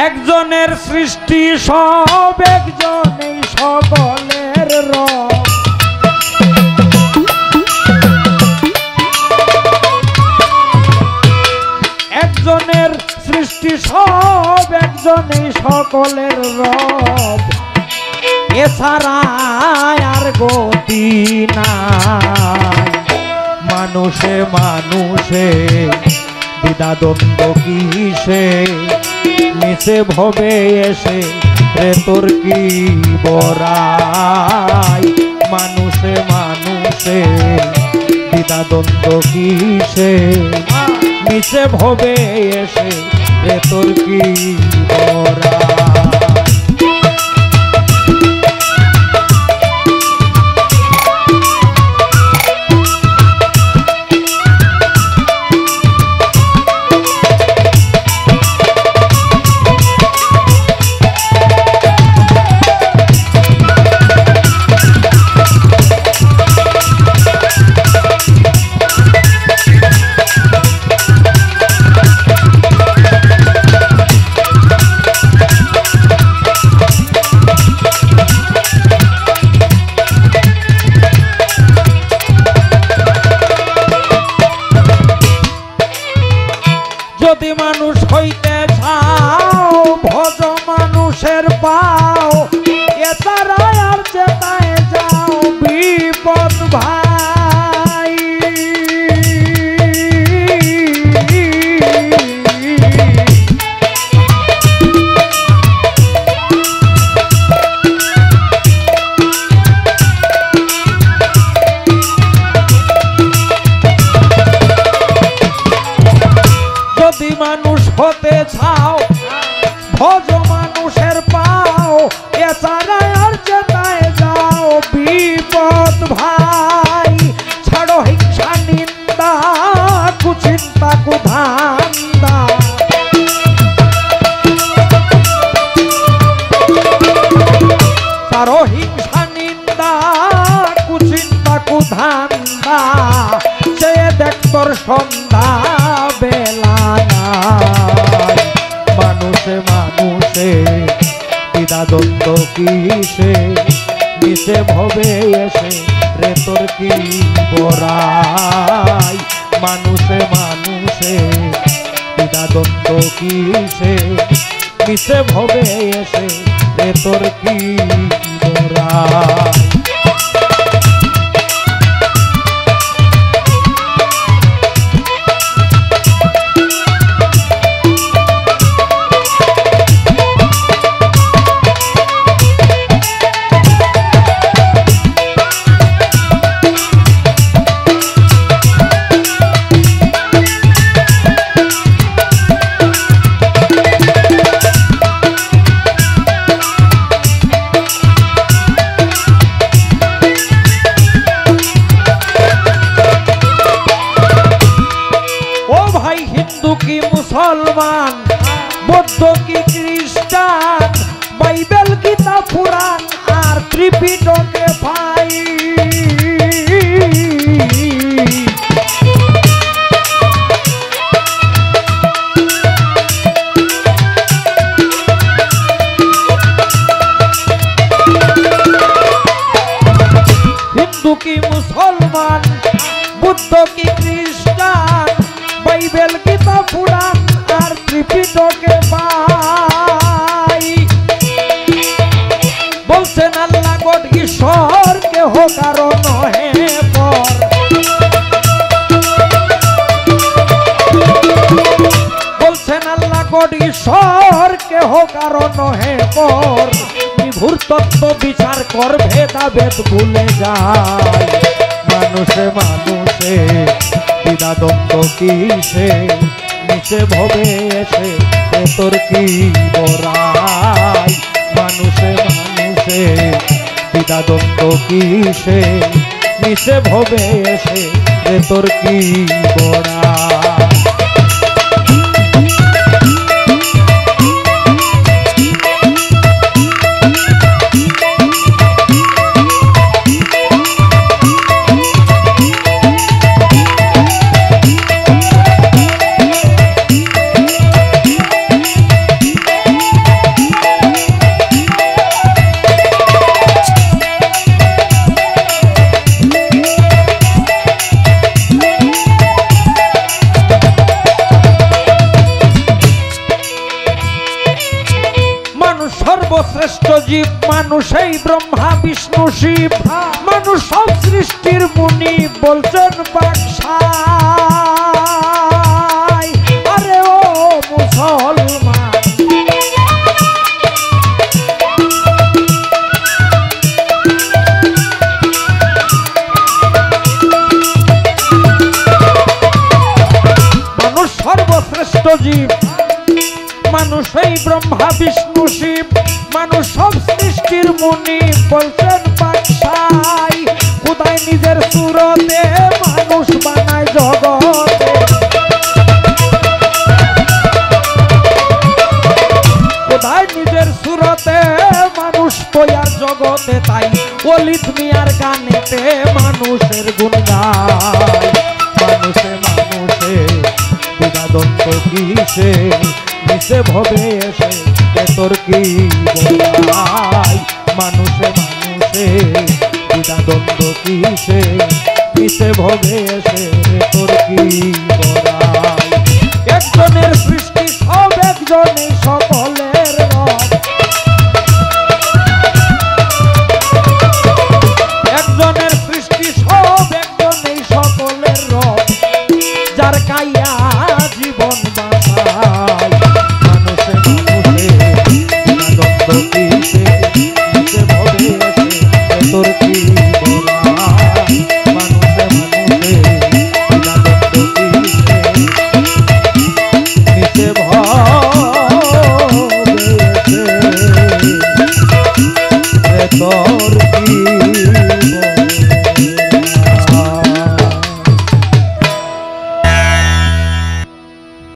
একজনের সৃষ্টি সব একজনেই সকলের রব। একজনের সৃষ্টি সব একজনেই সকলের রব। এছাড়া আর গতি নাই। মানুষে মানুষে দ্বিধাদ্বন্দ্ব কিসে, মিশে ভবে এসে রে তোর কি বড়াই। মানুষে মানুষে দ্বিধাদ্বন্দ্ব কিসে, মিশে ভবে এসে রে তোর কি বড়াই। যদি মানুষ হইতে চাও ভজ মানুষের পাও, এছাড়া আর যেতায় যাও বিপদ ভাই। যদি মানুষ হতে চাও ভজ মানুষের পাও, এছাড়া আর যেতায় যাও বিপদ ভাই। ছাড়ো হিংসা নিন্দা কুচিন্তা কুধান্দা, ছাড়ো হিংসা নিন্দা কুচিন্তা কুধান্দা। সে দেখ তোর সন্ধ্যা বেলা নাই। মানুষে মানুষে দ্বিধাদ্বন্দ্ব কিসে, মিশে ভবে এসে রে তোর কি বড়াই। মানুষে মানুষে দ্বিধাদ্বন্দ্ব কিসে, মিশে ভবে এসে রে তোর কি বড়াই। হিন্দু কি মুসলমান, বৌদ্ধ কি খ্রিস্টান, বাইবেল গীতা পুরাণ আর ত্রিপিটকে ভাই। হিন্দু কি মুসলমান, বুদ্ধ কি খ্রিস্টান, বাইবেল গীতা পুরাণ আর ত্রিপিটকে ভাই। বলছেন আল্লাহ গড ঈশ্বর কেহ কারো নহে পর। বলছেন আল্লাহ গড ঈশ্বর কেহ কারো নহে পর। বিভুর তত্ত্ব বিচার কর ভেদাভেদ ভুলে যায়। মানুষে মানুষে দ্বিধাদ্বন্দ্ব কিসে, মিশে ভবে এসে তোর কি বড়াই। মানুষে মানুষে দ্বিধাদ্বন্দ্ব কিসে, মিশে ভবে এসে তোর কি বড়াই। জীব মানুষ এই ব্রহ্মা বিষ্ণু শিব মানুষ সব সৃষ্টির মুনি বলছেন বাদশাহ আরে ও মুসলমান মানুষ সর্বশ্রেষ্ঠ জীব মানুষ এই ব্রহ্মা বিষ্ণু শিব মানুষ সব সৃষ্টির মুনি বলছেন বাদশাহ খোদাই নিজের সুরতে মানুষ বানায় জগতে খোদাই নিজের সুরতে মানুষ তৈয়ার জগতে তাই ওলিদ মিয়ার গানেতে মানুষের গুণ গায় মানুষে মানুষে বিনাদন্ত কিসে মিশে ভবে এসে তোর কি বলাই মানুষে মানুষে বিনাদন্ত কিসে মিশে ভবে এসে তোর কি বলাই একজনের সৃষ্টি সব একজনই সকলের রব একজনের সৃষ্টি সব একজনই সকলের রব যার কাইয়া জীবন বাঁচায় মানুষে মানুষে বিনাদন্ত কিসে মিশে ভবে এসে তোর কি বলাই মানুষে মানুষে বিনাদন্ত কিসে মিশে ভবে এসে তোর কি